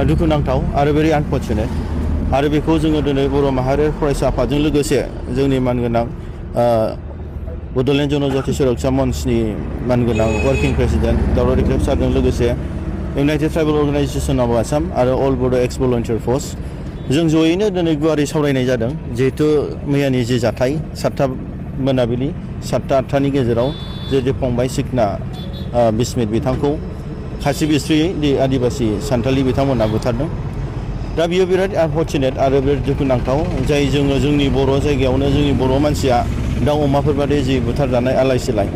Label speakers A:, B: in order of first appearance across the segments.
A: दुखुनांथाव आरो भेरि आनफर्चुनेट आरो बेखौ जोङो दिनै बर' माहारि फरायसा आफादजों लोगोसे जोंनि मानगोनां बड'लेण्ड जनजाति सुरक्षा मन्चनि मानगोनां वार्किं प्रेसिडेन्ट दावराव रिख्रेब सारजों लोगोसे United tribal organisation of Assam आरो अल बड' एक्स भलन्टियार फर्स जों जयैनो दिनै गुवारै सावरायनाय जादों जिहेतु मैयानि जि जाथाय 7टा मोनाबिलि 7टा 8टानि गेजेराव जे फंबाय सिकना बिस्मित बिथांखौ खासि बिस्रियै आदिबासि सान्थालि बिथांमोना बुथारदों दा बियो बिराद आनफर्चुनेट आरो बिराद दुखुनांथाव जाय जोङो जोंनि बर' जायगायावनो जोंनि बर' मानसिया दाउ अमाफोर बादि जि बुथारजानाय आलाय सिलाय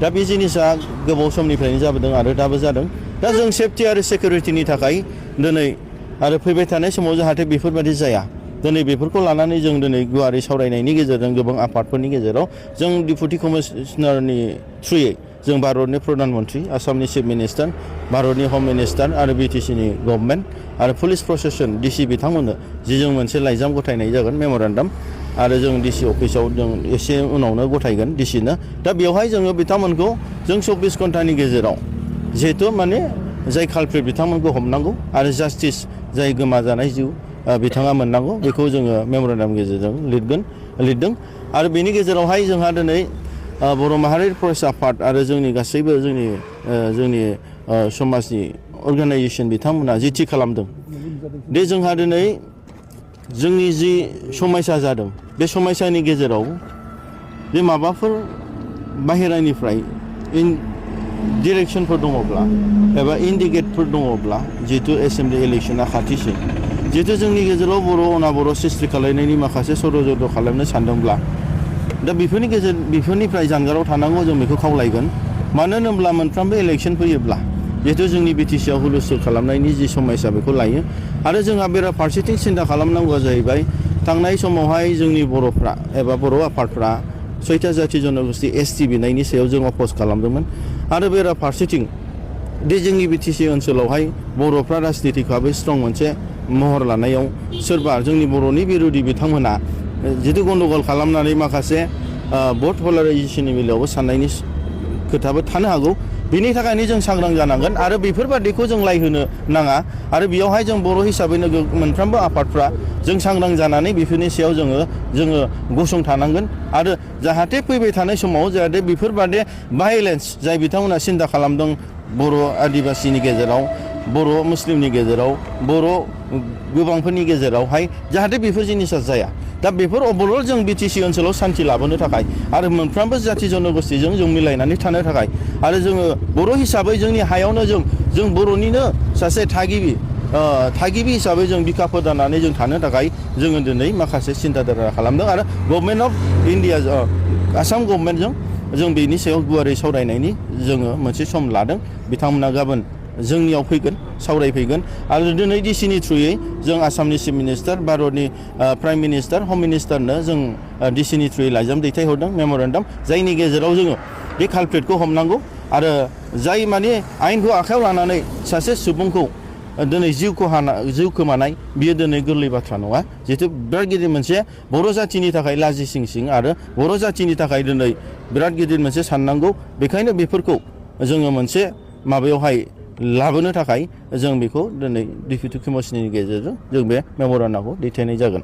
A: दा बे जिनिसा गोबाव समनिफ्रायनो जाबोदों आरो दाबो जादों दा जों सेफटि आरो सिकिउरिटिनि थाखाय दिनै आरो फैबाय थानाय समाव जाहाथे बेफोरबादि जाया दिनै बेफोरखौ लानानै जों दिनै गुवारै सावरायनायनि गेजेरजों गोबां आफादफोरनि गेजेराव जों डिपुटि कमिशनारनि थ्रुयै जों भारतनि प्रधान मन्त्रि आसामनि चिफ मिनिस्टार भारतनि हम मिनिस्टार आरो बिटिसिनि गभर्नमेन्ट आरो पुलिस प्रशासन डिसि बिथांमोननो जि जों मोनसे लाइजाम गथायनाय जागोन मेम'रेन्डाम आरो जों डिसि अफिसाव जों एसे उनावनो गथायगोन डिसिनो दा बेवहाय जोङो बिथांमोनखौ जों 24 घन्टानि गेजेराव जिहेतु माने जाय कालप्रिट बिथांमोनखौ हमनांगौ आरो जास्टिस जाय गोमाजानाय जिउ बिथाङा मोननांगौ बेखौ जोङो मेम'रेन्डामनि गेजेरजों लिरदों आरो बेनि गेजेरावहाय जोंहा दिनै बर' माहारि फरायसा आफाद आरो जोंनि गासैबो जोंनि समाजनि अर्गानाइजेसन बिथांमोना जि थि खालामदों दे जोंहा दिनै जोंनि जि समस्या जादों बे समस्यानि गेजेराव बे माबाफोर बाहेरानिफ्राय डिरेक्सनफोर दङब्ला एबा इन्डिकेटफोर दङब्ला जिहेतु एसेम्बलि इलेक्शना खाथिसै जिहेतु जोंनि गेजेराव बर' अनाबर' सृष्टि खालामनायनि माखासे षड्यन्त्र खालामनो सानदोंब्ला दा बेफोरनिफ्राय जानगाराव थानांगौ जों बेखौ खावलायगोन मानो होनोब्ला मोनफ्रोमबो इलेक्शन फैयोब्ला जिहेतु जोंनि बिटिसिआव हुलुस्थुल खालामनायनि जि समस्या बेखौ लायो आरो जोंहा बेराफारसेथिं सिन्था खालामनांगौआ जाहैबाय थांनाय समावहाय जोंनि बर'फ्रा एबा बर' आफादफ्रा 6टा जाथि जनगोष्ठी एसटि बिनायनि सायाव जों अप'ज खालामदोंमोन आरो बेराफारसेथिं दि जोंनि बिटिसि ओनसोलावहाय बर'फ्रा राजनितिक भाबै स्ट्रं मोनसे महर लानायाव सोरबा जोंनि बर'नि बिरोधि बिथांमोना जितु गन्दगल खालामनानै माखासे भट पलाराइजेसननि बेलायावबो साननायनि खोथाबो थानो हागौ बिनि थाखायनो जों सांग्रां जानांगोन आरो बेफोरबादिखौ जों लायहोनो नाङा आरो बेयावहाय जों बर' हिसाबैनो मोनफ्रोमबो आफादफ्रा जों सांग्रां जानानै बेफोरनि सायाव जोङो गसंथानांगोन आरो जाहाथे फैबाय थानाय समाव जाहाथे बेफोरबादि भायलेन्स जाय बिथांमोना सिन्था खालामदों बर' आदिबासिनि गेजेराव बर' मुस्लिमनि गेजेराव बर' गोबांफोरनि गेजेरावहाय जाहाथे बेफोर जिनिसा जाया दा बेफोर अभारअल जों बिटिसि ओनसोलाव सान्थि लाबोनो थाखाय आरो मोनफ्रोमबो जाथि जनगोष्ठीजों जों मिलायनानै थानो थाखाय आरो जोङो बर' हिसाबै जोंनि हायावनो जों बर'निनो सासे थागिबि हिसाबै जों बिखा फोदाननानै जों थानो थाखाय जोङो दिनै माखासे सिन्थाधारा खालामदों आरो गभर्नमेन्ट अफ इन्डिया आसाम गभर्नमेन्टजों जों बेनि सायाव गुवारै सावरायनायनि जोङो मोनसे सम लादों बिथांमोना गाबोन जोंनियाव फैगोन सावरायफैगोन आरो दिनै डिसिनि थ्रुयै जों आसामनि चिफ मिनिस्टार भारतनि प्राइम मिनिस्टार हम मिनिस्टारनो जों डिसिनि थ्रुयै लाइजाम दैथायहरदों मेम'रेन्डाम जायनि गेजेराव जोङो बे कालप्रिटखौ हमनांगौ आरो जाय माने आयेनखौ आखायाव लानानै सासे सुबुंखौ दिनै जिउ खोमानाय बियो दिनै गोरलै बाथ्रा नङा जिहेतु बिराद गिदिर मोनसे बर' जाथिनि थाखाय लाजिसिंसिं आरो बर' जाथिनि थाखाय दिनै बिराद गिदिर मोनसे साननांगौ बेखायनो बेफोरखौ जोङो मोनसे माबायावहाय लाबोनो थाखाय जों बेखौ दिनै डिपुटि कमिशनारनि गेजेरजों जों बे मेम'रेन्डामखौ दैथायनाय जागोन